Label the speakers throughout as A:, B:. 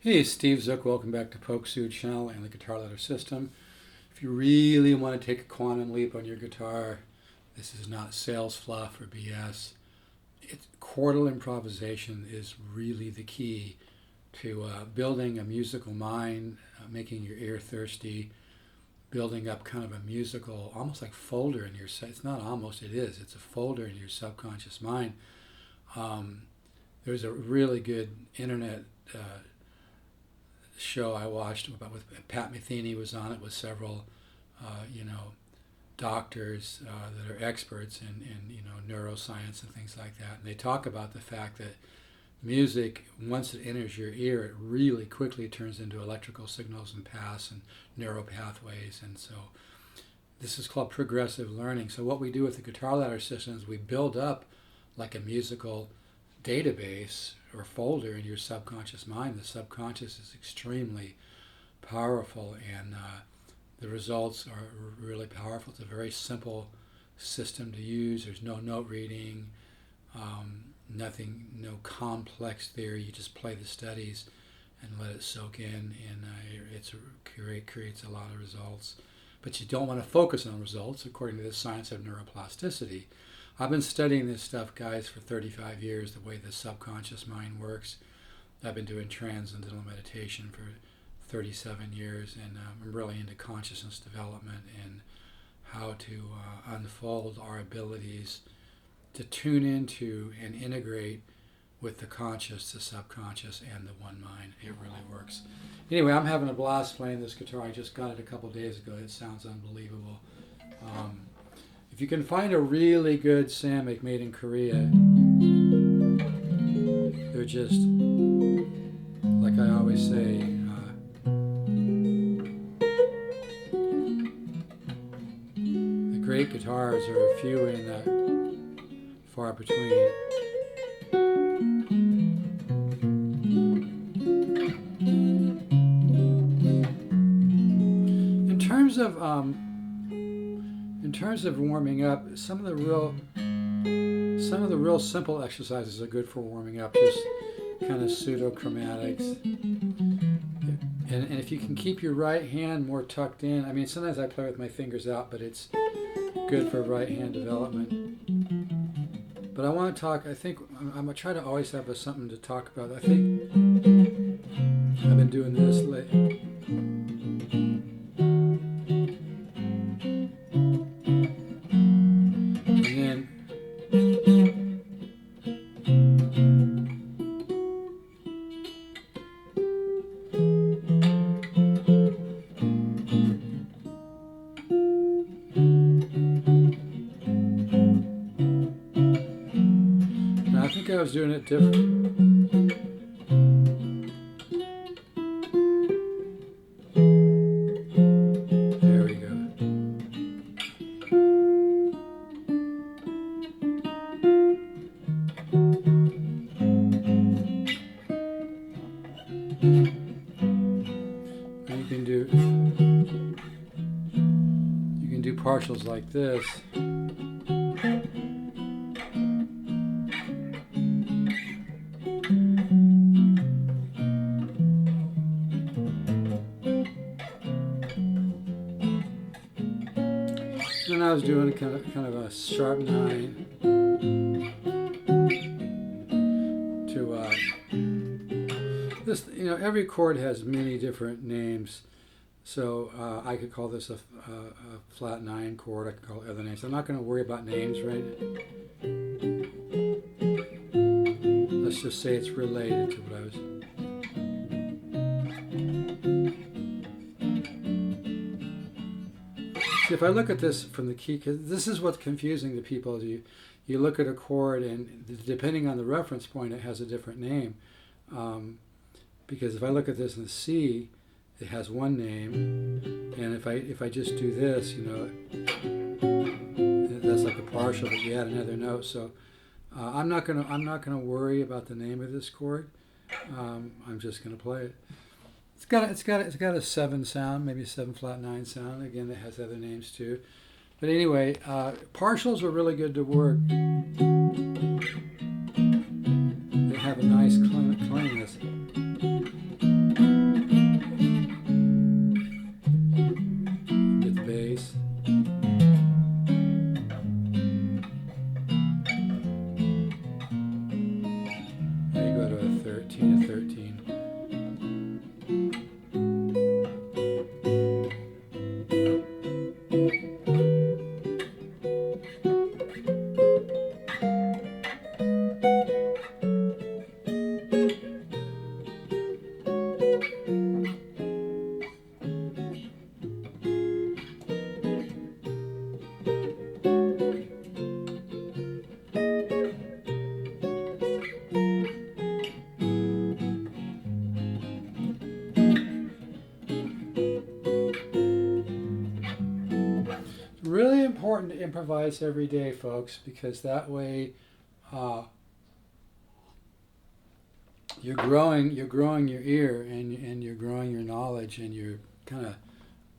A: Hey, Steve Zook. Welcome back to polkzoo channel and the guitar ladder system. If you really want to take a quantum leap on your guitar, this is not sales fluff or BS. Chordal improvisation is really the key to building a musical mind, making your ear thirsty, building up kind of a musical, almost like folder in your, it's not almost, it is, it's a folder in your subconscious mind. There's a really good internet show I watched about with Pat Metheny was on it with several, doctors that are experts in neuroscience and things like that. And they talk about the fact that music, once it enters your ear, it really quickly turns into electrical signals and paths and neural pathways. And so this is called progressive learning. So what we do with the guitar ladder system is we build up like a musical database or folder in your subconscious mind. The subconscious is extremely powerful, and the results are really powerful. It's a very simple system to use. There's no note reading, nothing, no complex theory. You just play the studies and let it soak in, and it creates a lot of results. But you don't want to focus on results according to the science of neuroplasticity. I've been studying this stuff, guys, for 35 years, the way the subconscious mind works. I've been doing transcendental meditation for 37 years, and I'm really into consciousness development and how to unfold our abilities to tune into and integrate with the conscious, the subconscious, and the one mind. It really works. Anyway, I'm having a blast playing this guitar. I just got it a couple days ago. It sounds unbelievable. If you can find a really good Samick made in Korea, they're just, like I always say, the great guitars are few and far between. In terms of warming up, some of the real simple exercises are good for warming up, just kind of pseudo-chromatics. And if you can keep your right hand more tucked in, I mean, sometimes I play with my fingers out, but it's good for right hand development. But I want to talk, I think, I'm going to try to always have something to talk about. I think I've been doing this lately. I was doing it different. There we go. And you can do partials like this. And I was doing kind of a sharp 9 to this. Every chord has many different names, so I could call this a flat 9 chord. I could call it other names. I'm not going to worry about names, right? Let's just say it's related to what I was. If I look at this from the key, because this is what's confusing to people. You look at a chord, and depending on the reference point, it has a different name. Because if I look at this in the C, it has one name, and if I just do this, that's like a partial, but you add another note. So I'm not gonna worry about the name of this chord. I'm just gonna play it. It's got a 7 sound, maybe a 7 flat 9 sound. Again, it has other names too. But anyway, partials are really good to work. They have a nice cleanliness. important to improvise every day, folks, because that way you're growing your ear, and you're growing your knowledge, and you're kind of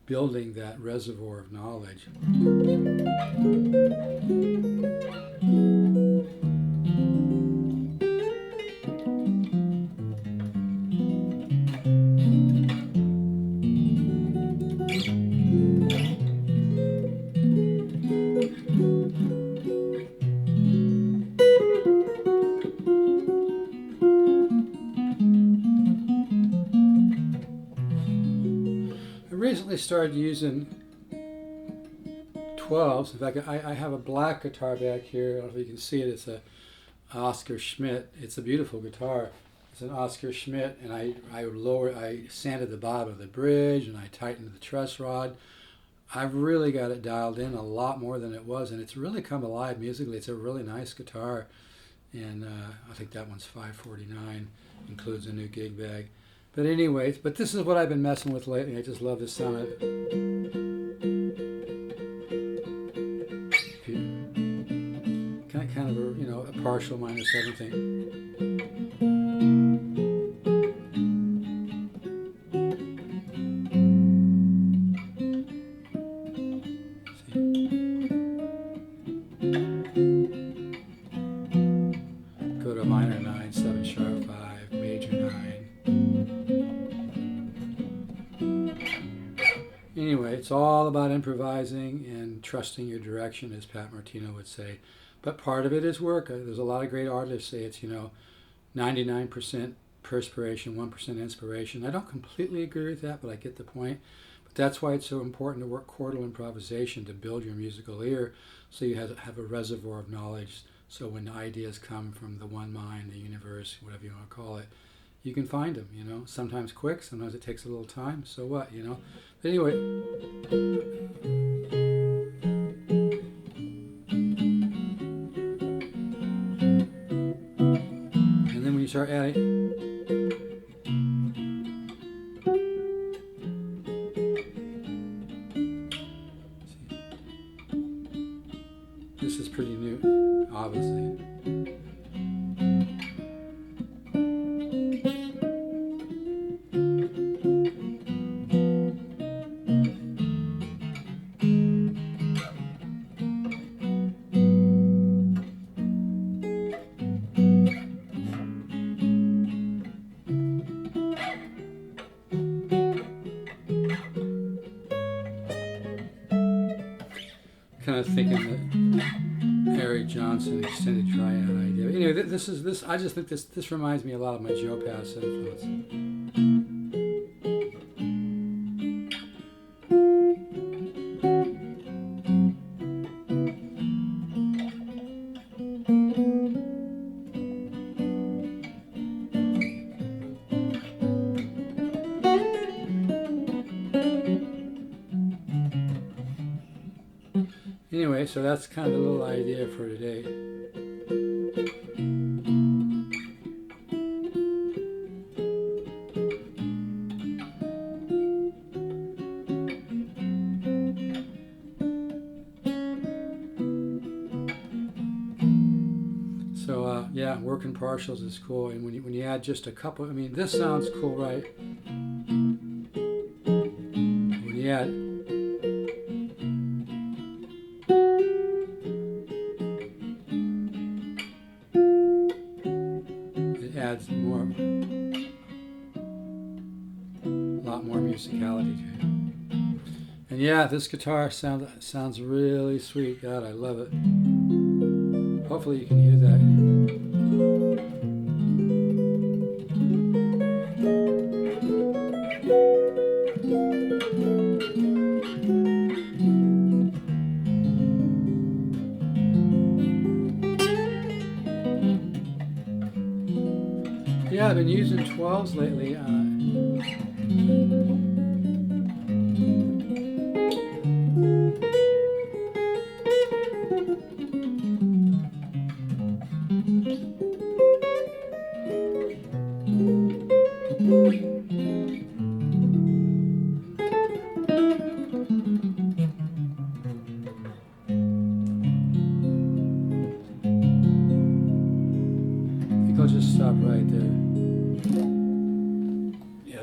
A: building that reservoir of knowledge. Recently started using 12s. In fact, I have a black guitar back here. I don't know if you can see it. It's a Oscar Schmidt. It's a beautiful guitar. It's an Oscar Schmidt, and I sanded the bottom of the bridge, and I tightened the truss rod. I've really got it dialed in a lot more than it was, and it's really come alive musically. It's a really nice guitar, and I think that one's $549. Includes a new gig bag. But anyways, this is what I've been messing with lately. I just love the sound of it. Kind of a partial minor 7 thing. Go to minor 9, 7 sharp 5, major 9. Anyway, it's all about improvising and trusting your direction, as Pat Martino would say. But part of it is work. There's a lot of great artists say it's, 99% perspiration, 1% inspiration. I don't completely agree with that, but I get the point. But that's why it's so important to work chordal improvisation, to build your musical ear, so you have a reservoir of knowledge. So when ideas come from the one mind, the universe, whatever you want to call it, you can find them, sometimes quick, sometimes it takes a little time, so what, But anyway, and then when you start adding, this is pretty new, obviously. Kind of thinking that Eric Johnson extended triad idea. But anyway, this. I just think this reminds me a lot of my Joe Pass influence. Anyway, so that's kind of a little idea for today. So yeah, working partials is cool, and when you add just a couple, this sounds cool, right? When you add adds a lot more musicality to it. And yeah, this guitar sounds really sweet. God, I love it. Hopefully you can hear that. Yeah, I've been using 12s lately.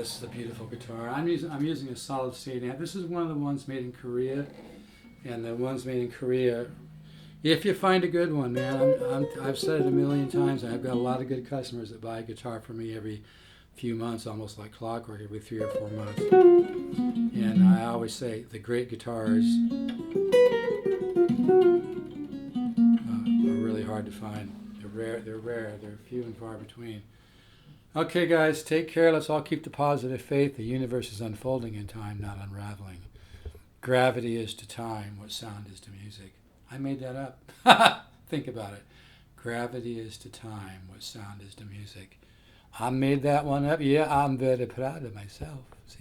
A: this is a beautiful guitar. I'm using a solid state amp. This is one of the ones made in Korea, and the ones made in Korea, if you find a good one, man, I've said it a million times. I've got a lot of good customers that buy a guitar from me every few months, almost like clockwork, every 3 or 4 months. And I always say the great guitars are really hard to find. They're rare. They're few and far between. Okay, guys, take care. Let's all keep the positive faith. The universe is unfolding in time, not unraveling. Gravity is to time what sound is to music. I made that up. Think about it. Gravity is to time what sound is to music. I made that one up. Yeah, I'm very proud of myself. See?